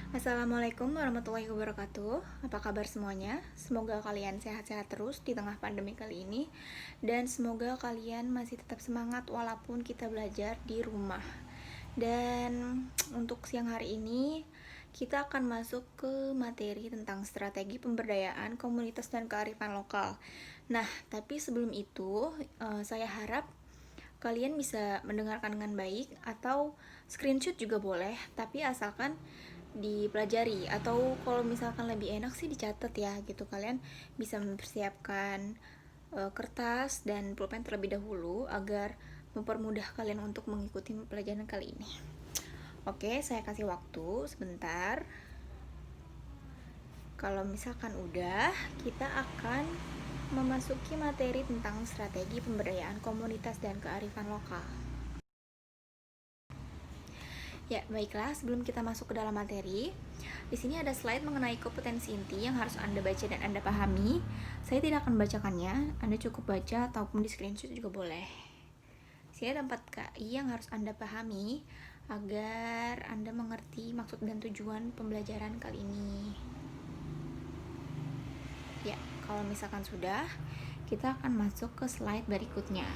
Assalamualaikum warahmatullahi wabarakatuh. Apa kabar semuanya? Semoga kalian sehat-sehat terus di tengah pandemi kali ini. Dan semoga kalian masih tetap semangat walaupun kita belajar di rumah. Dan untuk siang hari ini kita akan masuk ke materi tentang strategi pemberdayaan komunitas dan kearifan lokal. Nah, tapi sebelum itu saya harap kalian bisa mendengarkan dengan baik atau screenshot juga boleh, tapi asalkan dipelajari, atau kalau misalkan lebih enak sih dicatat ya gitu. Kalian bisa mempersiapkan kertas dan pulpen terlebih dahulu agar mempermudah kalian untuk mengikuti pelajaran kali ini. Oke, saya kasih waktu sebentar. Kalau misalkan udah, kita akan memasuki materi tentang strategi pemberdayaan komunitas dan kearifan lokal. Ya, baiklah, sebelum kita masuk ke dalam materi, di sini ada slide mengenai kompetensi inti yang harus Anda baca dan Anda pahami. Saya tidak akan membacakannya, Anda cukup baca ataupun di screenshot juga boleh. Sini ada 4 KI yang harus Anda pahami agar Anda mengerti maksud dan tujuan pembelajaran kali ini. Ya, kalau misalkan sudah, kita akan masuk ke slide berikutnya.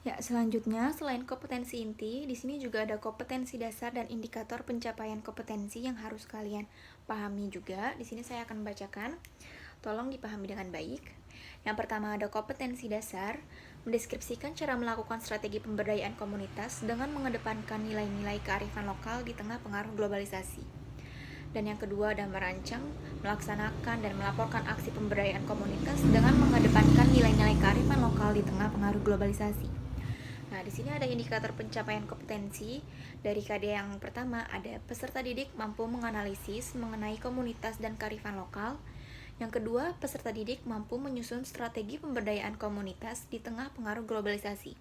Ya, selanjutnya selain kompetensi inti, di sini juga ada kompetensi dasar dan indikator pencapaian kompetensi yang harus kalian pahami juga. Di sini saya akan membacakan. Tolong dipahami dengan baik. Yang pertama ada kompetensi dasar, mendeskripsikan cara melakukan strategi pemberdayaan komunitas dengan mengedepankan nilai-nilai kearifan lokal di tengah pengaruh globalisasi. Dan yang kedua ada merancang, melaksanakan dan melaporkan aksi pemberdayaan komunitas dengan mengedepankan nilai-nilai kearifan lokal di tengah pengaruh globalisasi. Nah, di sini ada indikator pencapaian kompetensi. Dari KD yang pertama ada peserta didik mampu menganalisis mengenai komunitas dan kearifan lokal. Yang kedua, peserta didik mampu menyusun strategi pemberdayaan komunitas di tengah pengaruh globalisasi.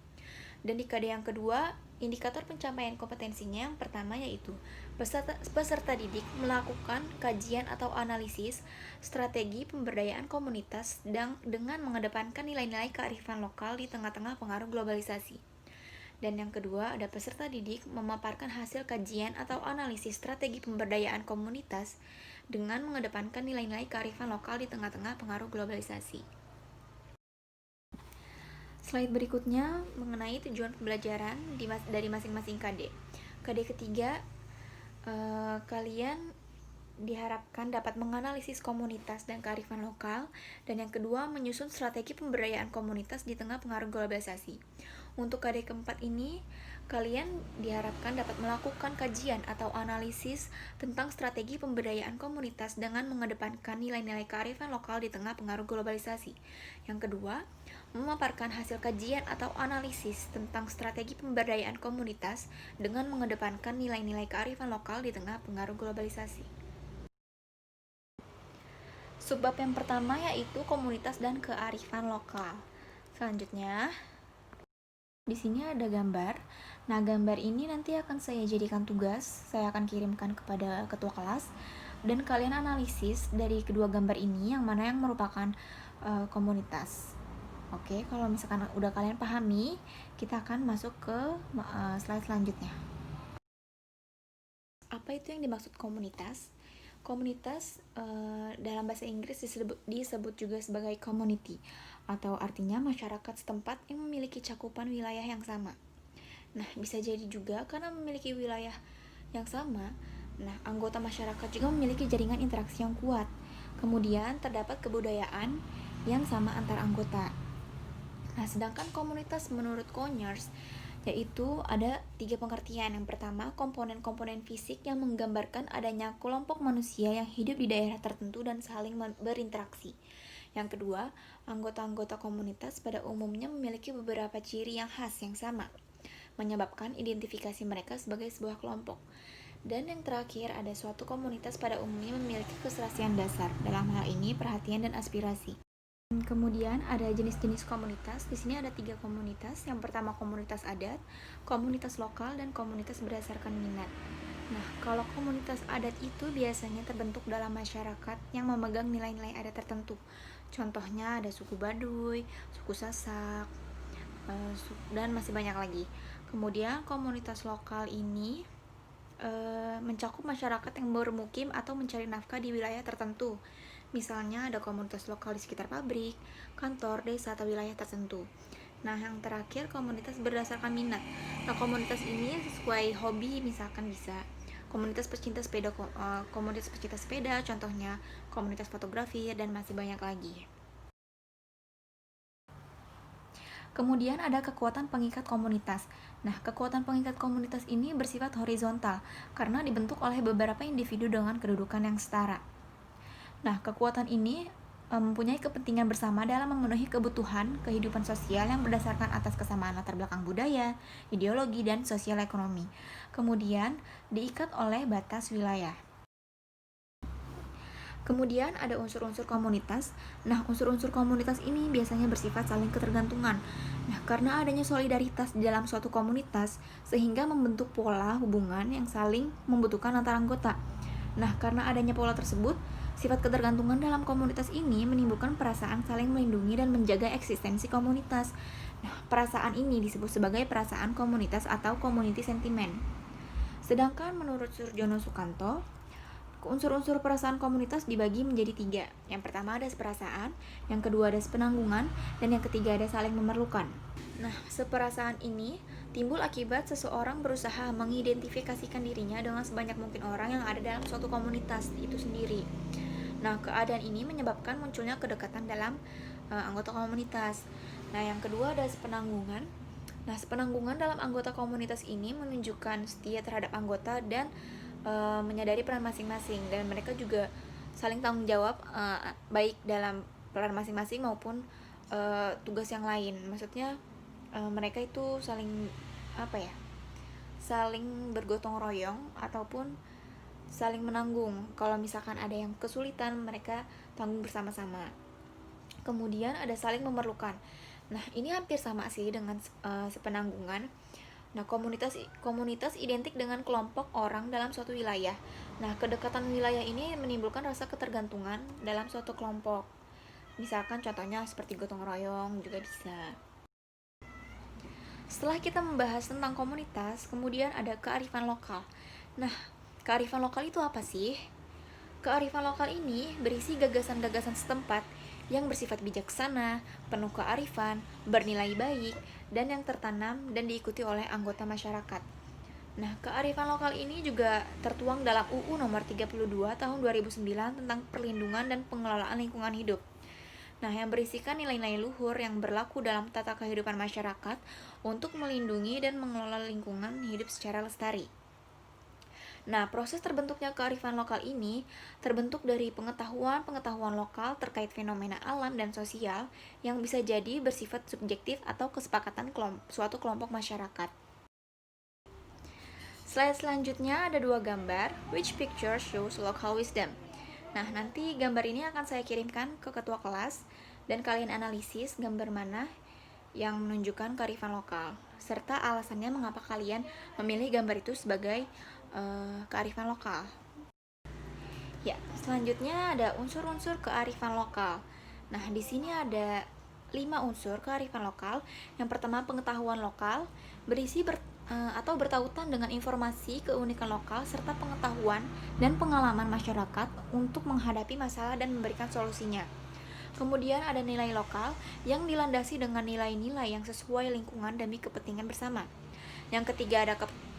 Dan di KD yang kedua, indikator pencapaian kompetensinya yang pertama yaitu peserta didik melakukan kajian atau analisis strategi pemberdayaan komunitas dengan mengedepankan nilai-nilai kearifan lokal di tengah-tengah pengaruh globalisasi. Dan yang kedua, ada peserta didik memaparkan hasil kajian atau analisis strategi pemberdayaan komunitas dengan mengedepankan nilai-nilai kearifan lokal di tengah-tengah pengaruh globalisasi. Slide berikutnya mengenai tujuan pembelajaran dari masing-masing KD. KD ketiga, kalian diharapkan dapat menganalisis komunitas dan kearifan lokal, dan yang kedua menyusun strategi pemberdayaan komunitas di tengah pengaruh globalisasi. Untuk KD keempat ini, kalian diharapkan dapat melakukan kajian atau analisis tentang strategi pemberdayaan komunitas dengan mengedepankan nilai-nilai kearifan lokal di tengah pengaruh globalisasi. Yang kedua, memaparkan hasil kajian atau analisis tentang strategi pemberdayaan komunitas dengan mengedepankan nilai-nilai kearifan lokal di tengah pengaruh globalisasi. Subbab yang pertama yaitu komunitas dan kearifan lokal. Selanjutnya, di sini ada gambar. Nah, gambar ini nanti akan saya jadikan tugas. Saya akan kirimkan kepada ketua kelas dan kalian analisis dari kedua gambar ini yang mana yang merupakan komunitas. Oke, kalau misalkan udah kalian pahami, kita akan masuk ke slide selanjutnya. Apa itu yang dimaksud komunitas? Komunitas dalam bahasa Inggris disebut juga sebagai community, atau artinya masyarakat setempat yang memiliki cakupan wilayah yang sama. Nah, bisa jadi juga karena memiliki wilayah yang sama, nah anggota masyarakat juga memiliki jaringan interaksi yang kuat. Kemudian terdapat kebudayaan yang sama antar anggota. Nah, sedangkan komunitas menurut Conyers yaitu ada 3 pengertian. Yang pertama, komponen-komponen fisik yang menggambarkan adanya kelompok manusia yang hidup di daerah tertentu dan saling berinteraksi. Yang kedua, anggota-anggota komunitas pada umumnya memiliki beberapa ciri yang khas yang sama, menyebabkan identifikasi mereka sebagai sebuah kelompok. Dan yang terakhir, ada suatu komunitas pada umumnya memiliki keserasian dasar, dalam hal ini perhatian dan aspirasi. Kemudian ada jenis-jenis komunitas. Di sini ada 3 komunitas. Yang pertama komunitas adat, komunitas lokal, dan komunitas berdasarkan minat. Nah, kalau komunitas adat itu biasanya terbentuk dalam masyarakat yang memegang nilai-nilai adat tertentu. Contohnya ada suku Baduy, suku Sasak, dan masih banyak lagi. Kemudian komunitas lokal ini mencakup masyarakat yang bermukim atau mencari nafkah di wilayah tertentu. Misalnya ada komunitas lokal di sekitar pabrik, kantor, desa, atau wilayah tertentu. Nah, yang terakhir komunitas berdasarkan minat. Nah, komunitas ini sesuai hobi, misalkan bisa komunitas pecinta sepeda, contohnya komunitas fotografi, dan masih banyak lagi. Kemudian ada kekuatan pengikat komunitas. Nah, kekuatan pengikat komunitas ini bersifat horizontal karena dibentuk oleh beberapa individu dengan kedudukan yang setara. Nah, kekuatan ini mempunyai kepentingan bersama dalam memenuhi kebutuhan kehidupan sosial yang berdasarkan atas kesamaan latar belakang budaya, ideologi, dan sosial ekonomi. Kemudian diikat oleh batas wilayah. Kemudian ada unsur-unsur komunitas. Nah, unsur-unsur komunitas ini biasanya bersifat saling ketergantungan. Nah, karena adanya solidaritas di dalam suatu komunitas, sehingga membentuk pola hubungan yang saling membutuhkan antara anggota. Nah, karena adanya pola tersebut, sifat ketergantungan dalam komunitas ini menimbulkan perasaan saling melindungi dan menjaga eksistensi komunitas. Nah, perasaan ini disebut sebagai perasaan komunitas atau community sentiment. Sedangkan menurut Surjono Sukanto, unsur-unsur perasaan komunitas dibagi menjadi 3. Yang pertama ada seperasaan, yang kedua ada sepenanggungan, dan yang ketiga ada saling memerlukan. Nah, seperasaan ini timbul akibat seseorang berusaha mengidentifikasikan dirinya dengan sebanyak mungkin orang yang ada dalam suatu komunitas itu sendiri. Nah, keadaan ini menyebabkan munculnya kedekatan dalam anggota komunitas. Nah, yang kedua ada sepenanggungan. Nah, sepenanggungan dalam anggota komunitas ini menunjukkan setia terhadap anggota dan menyadari peran masing-masing, dan mereka juga saling tanggung jawab baik dalam peran masing-masing maupun tugas yang lain. Maksudnya mereka itu saling saling bergotong royong ataupun saling menanggung. Kalau misalkan ada yang kesulitan, mereka tanggung bersama-sama. Kemudian ada saling memerlukan. Nah, ini hampir sama sih dengan sepenanggungan. Nah, komunitas identik dengan kelompok orang dalam suatu wilayah. Nah, kedekatan wilayah ini menimbulkan rasa ketergantungan dalam suatu kelompok. Misalkan contohnya seperti gotong royong juga bisa. Setelah kita membahas tentang komunitas, kemudian ada kearifan lokal. Nah, kearifan lokal itu apa sih? Kearifan lokal ini berisi gagasan-gagasan setempat yang bersifat bijaksana, penuh kearifan, bernilai baik, dan yang tertanam dan diikuti oleh anggota masyarakat. Nah, kearifan lokal ini juga tertuang dalam UU nomor 32 tahun 2009 tentang perlindungan dan pengelolaan lingkungan hidup. Nah, yang berisikan nilai-nilai luhur yang berlaku dalam tata kehidupan masyarakat untuk melindungi dan mengelola lingkungan hidup secara lestari. Nah, proses terbentuknya kearifan lokal ini terbentuk dari pengetahuan lokal terkait fenomena alam dan sosial yang bisa jadi bersifat subjektif atau kesepakatan suatu kelompok masyarakat. Slide selanjutnya ada 2 gambar, which picture shows local wisdom. Nah, nanti gambar ini akan saya kirimkan ke ketua kelas dan kalian analisis gambar mana yang menunjukkan kearifan lokal, serta alasannya mengapa kalian memilih gambar itu sebagai kearifan lokal. Ya, selanjutnya ada unsur-unsur kearifan lokal. Nah, di sini ada 5 unsur kearifan lokal. Yang pertama, pengetahuan lokal, berisi atau bertautan dengan informasi keunikan lokal serta pengetahuan dan pengalaman masyarakat untuk menghadapi masalah dan memberikan solusinya. Kemudian ada nilai lokal yang dilandasi dengan nilai-nilai yang sesuai lingkungan demi kepentingan bersama. Yang ketiga ada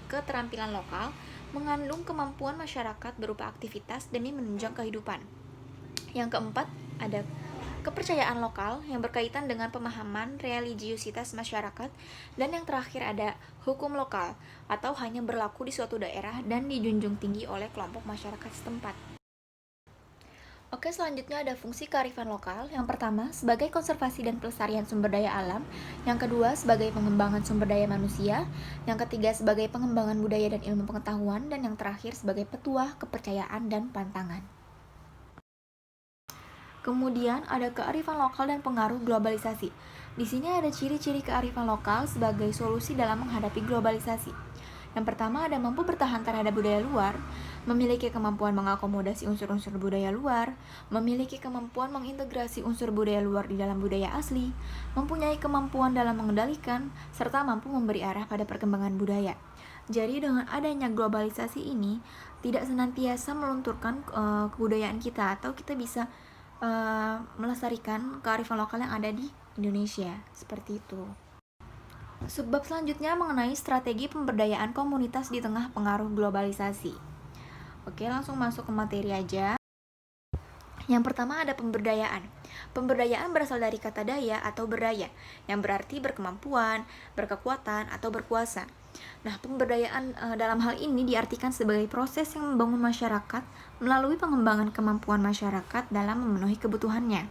keterampilan lokal, mengandung kemampuan masyarakat berupa aktivitas demi menunjang kehidupan. Yang keempat, ada kepercayaan lokal yang berkaitan dengan pemahaman religiusitas masyarakat. Dan yang terakhir ada hukum lokal, atau hanya berlaku di suatu daerah dan dijunjung tinggi oleh kelompok masyarakat setempat. Oke, selanjutnya ada fungsi kearifan lokal. Yang pertama, sebagai konservasi dan pelestarian sumber daya alam. Yang kedua, sebagai pengembangan sumber daya manusia. Yang ketiga, sebagai pengembangan budaya dan ilmu pengetahuan. Dan yang terakhir, sebagai petuah, kepercayaan, dan pantangan. Kemudian ada kearifan lokal dan pengaruh globalisasi. Di sini ada ciri-ciri kearifan lokal sebagai solusi dalam menghadapi globalisasi. Yang pertama ada mampu bertahan terhadap budaya luar, memiliki kemampuan mengakomodasi unsur-unsur budaya luar, memiliki kemampuan mengintegrasi unsur budaya luar di dalam budaya asli, mempunyai kemampuan dalam mengendalikan, serta mampu memberi arah pada perkembangan budaya. Jadi dengan adanya globalisasi ini tidak senantiasa melunturkan kebudayaan kita, atau kita bisa melestarikan kearifan lokal yang ada di Indonesia, seperti itu. Subbab selanjutnya mengenai strategi pemberdayaan komunitas di tengah pengaruh globalisasi. Oke, langsung masuk ke materi aja. Yang pertama ada pemberdayaan. Pemberdayaan berasal dari kata daya atau berdaya, yang berarti berkemampuan, berkekuatan, atau berkuasa. Nah, pemberdayaan dalam hal ini diartikan sebagai proses yang membangun masyarakat melalui pengembangan kemampuan masyarakat dalam memenuhi kebutuhannya.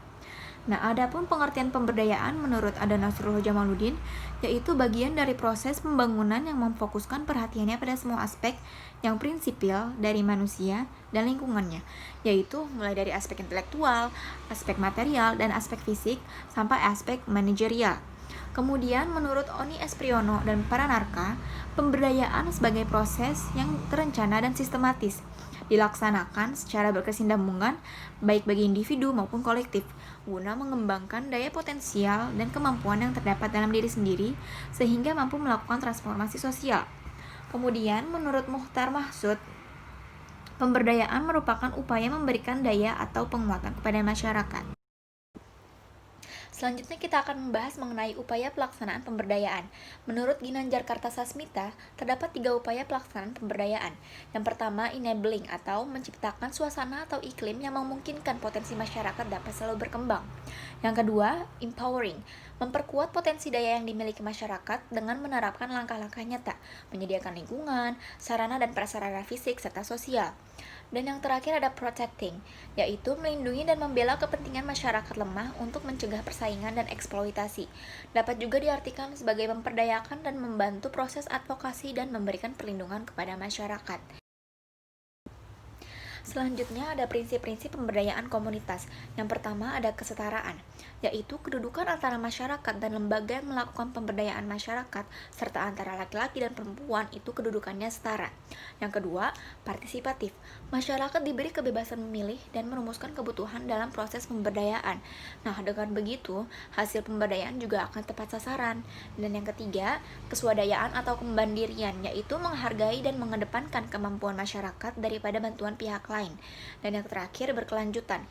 Nah, adapun pengertian pemberdayaan menurut Ada Nasrullah Jamaluddin, yaitu bagian dari proses pembangunan yang memfokuskan perhatiannya pada semua aspek yang prinsipil dari manusia dan lingkungannya, yaitu mulai dari aspek intelektual, aspek material, dan aspek fisik, sampai aspek manajerial. Kemudian, menurut Oni S. Priyono dan Paranarka, pemberdayaan sebagai proses yang terencana dan sistematis, dilaksanakan secara berkesinambungan baik bagi individu maupun kolektif, guna mengembangkan daya potensial dan kemampuan yang terdapat dalam diri sendiri sehingga mampu melakukan transformasi sosial. Kemudian, menurut Mukhtar Mahsud, pemberdayaan merupakan upaya memberikan daya atau penguatan kepada masyarakat. Selanjutnya kita akan membahas mengenai upaya pelaksanaan pemberdayaan. Menurut Ginanjar Kartasasmita, terdapat 3 upaya pelaksanaan pemberdayaan. Yang pertama, enabling atau menciptakan suasana atau iklim yang memungkinkan potensi masyarakat dapat selalu berkembang. Yang kedua, empowering, memperkuat potensi daya yang dimiliki masyarakat dengan menerapkan langkah-langkah nyata, menyediakan lingkungan, sarana dan prasarana fisik, serta sosial. Dan yang terakhir ada protecting, yaitu melindungi dan membela kepentingan masyarakat lemah untuk mencegah persaingan dan eksploitasi. Dapat juga diartikan sebagai memperdayakan dan membantu proses advokasi dan memberikan perlindungan kepada masyarakat. Selanjutnya ada prinsip-prinsip pemberdayaan komunitas. Yang pertama ada kesetaraan, yaitu kedudukan antara masyarakat dan lembaga yang melakukan pemberdayaan masyarakat, serta antara laki-laki dan perempuan itu kedudukannya setara. Yang kedua, partisipatif. Masyarakat diberi kebebasan memilih dan merumuskan kebutuhan dalam proses pemberdayaan. Nah, dengan begitu, hasil pemberdayaan juga akan tepat sasaran. Dan yang ketiga, keswadayaan atau kemandirian, yaitu menghargai dan mengedepankan kemampuan masyarakat daripada bantuan pihak lain. Dan yang terakhir, berkelanjutan.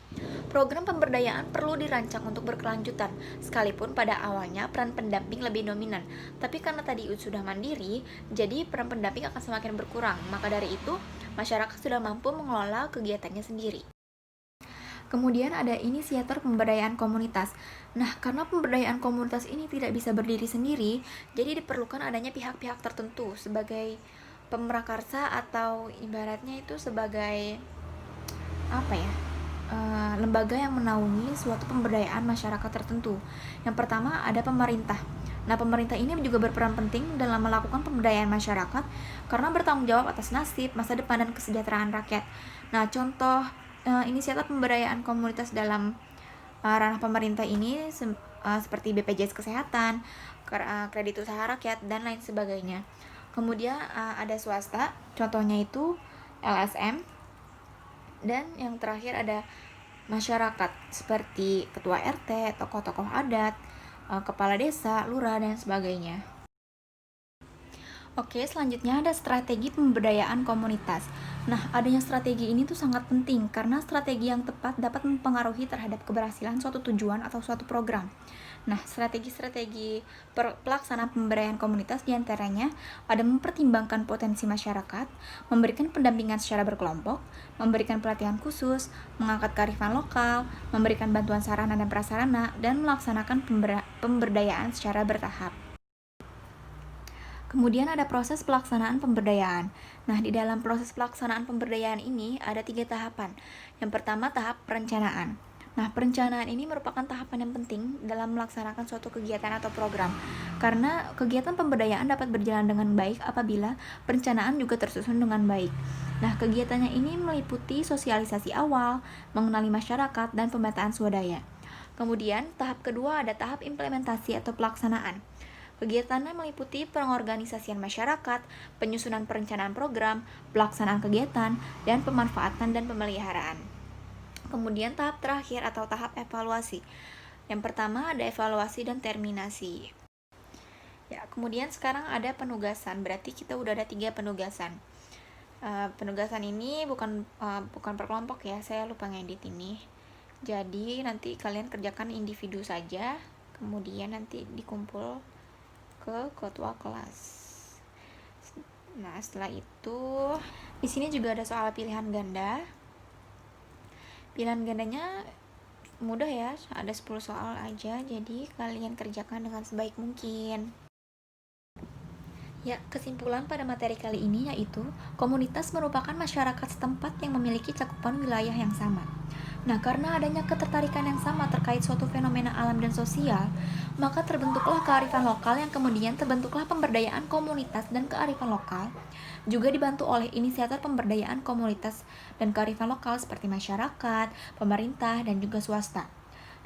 Program pemberdayaan perlu dirancang untuk berkelanjutan, sekalipun pada awalnya peran pendamping lebih dominan. Tapi karena tadi sudah mandiri, jadi peran pendamping akan semakin berkurang. Maka dari itu, masyarakat sudah mampu mengelola kegiatannya sendiri. Kemudian ada inisiator pemberdayaan komunitas. Nah, karena pemberdayaan komunitas ini tidak bisa berdiri sendiri, jadi diperlukan adanya pihak-pihak tertentu sebagai pemrakarsa, atau ibaratnya itu sebagai lembaga yang menaungi suatu pemberdayaan masyarakat tertentu. Yang pertama ada pemerintah. Nah, pemerintah ini juga berperan penting dalam melakukan pemberdayaan masyarakat karena bertanggung jawab atas nasib, masa depan, dan kesejahteraan rakyat. Nah, contoh inisiatif pemberdayaan komunitas dalam ranah pemerintah ini seperti BPJS Kesehatan, kredit usaha rakyat, dan lain sebagainya. Kemudian ada swasta, contohnya itu LSM. Dan yang terakhir ada masyarakat seperti ketua RT, tokoh-tokoh adat, kepala desa, lurah, dan sebagainya. Oke, selanjutnya ada strategi pemberdayaan komunitas. Nah, adanya strategi ini tuh sangat penting karena strategi yang tepat dapat mempengaruhi terhadap keberhasilan suatu tujuan atau suatu program. Nah, strategi-strategi pelaksanaan pemberdayaan komunitas diantaranya ada mempertimbangkan potensi masyarakat, memberikan pendampingan secara berkelompok, memberikan pelatihan khusus, mengangkat kearifan lokal, memberikan bantuan sarana dan prasarana, dan melaksanakan pemberdayaan secara bertahap. Kemudian ada proses pelaksanaan pemberdayaan. Nah, di dalam proses pelaksanaan pemberdayaan ini ada 3 tahapan. Yang pertama, tahap perencanaan. Nah, perencanaan ini merupakan tahapan yang penting dalam melaksanakan suatu kegiatan atau program. Karena kegiatan pemberdayaan dapat berjalan dengan baik apabila perencanaan juga tersusun dengan baik. Nah, kegiatannya ini meliputi sosialisasi awal, mengenali masyarakat, dan pemetaan swadaya. Kemudian, tahap kedua ada tahap implementasi atau pelaksanaan. Kegiatannya meliputi pengorganisasian masyarakat, penyusunan perencanaan program, pelaksanaan kegiatan, dan pemanfaatan dan pemeliharaan. Kemudian tahap terakhir atau tahap evaluasi. Yang pertama ada evaluasi dan terminasi. Ya, kemudian sekarang ada penugasan, berarti kita udah ada 3 penugasan. Penugasan ini bukan per kelompok ya, saya lupa ngedit ini. Jadi nanti kalian kerjakan individu saja, kemudian nanti dikumpul ke ketua kelas. Nah, setelah itu di sini juga ada soal pilihan ganda. Pilihan gandanya mudah ya, ada 10 soal aja, jadi kalian kerjakan dengan sebaik mungkin. Ya, kesimpulan pada materi kali ini yaitu komunitas merupakan masyarakat setempat yang memiliki cakupan wilayah yang sama. Nah, karena adanya ketertarikan yang sama terkait suatu fenomena alam dan sosial, maka terbentuklah kearifan lokal yang kemudian terbentuklah pemberdayaan komunitas dan kearifan lokal, juga dibantu oleh inisiator pemberdayaan komunitas dan kearifan lokal seperti masyarakat, pemerintah, dan juga swasta.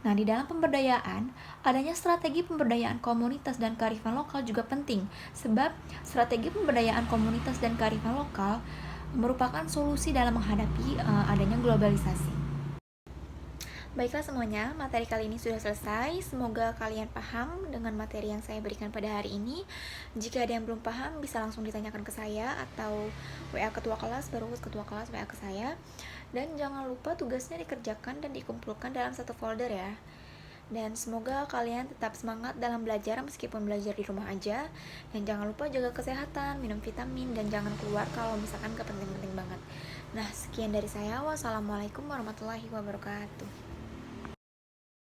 Nah, di dalam pemberdayaan, adanya strategi pemberdayaan komunitas dan kearifan lokal juga penting, sebab strategi pemberdayaan komunitas dan kearifan lokal merupakan solusi dalam menghadapi adanya globalisasi. Baiklah semuanya, materi kali ini sudah selesai. Semoga kalian paham dengan materi yang saya berikan pada hari ini. Jika ada yang belum paham, bisa langsung ditanyakan ke saya atau WA ketua kelas, baru ketua kelas WA ke saya. Dan jangan lupa tugasnya dikerjakan dan dikumpulkan dalam satu folder ya. Dan semoga kalian tetap semangat dalam belajar meskipun belajar di rumah aja. Dan jangan lupa jaga kesehatan, minum vitamin, dan jangan keluar kalau misalkan gak penting-penting banget. Nah, sekian dari saya. Wassalamualaikum warahmatullahi wabarakatuh.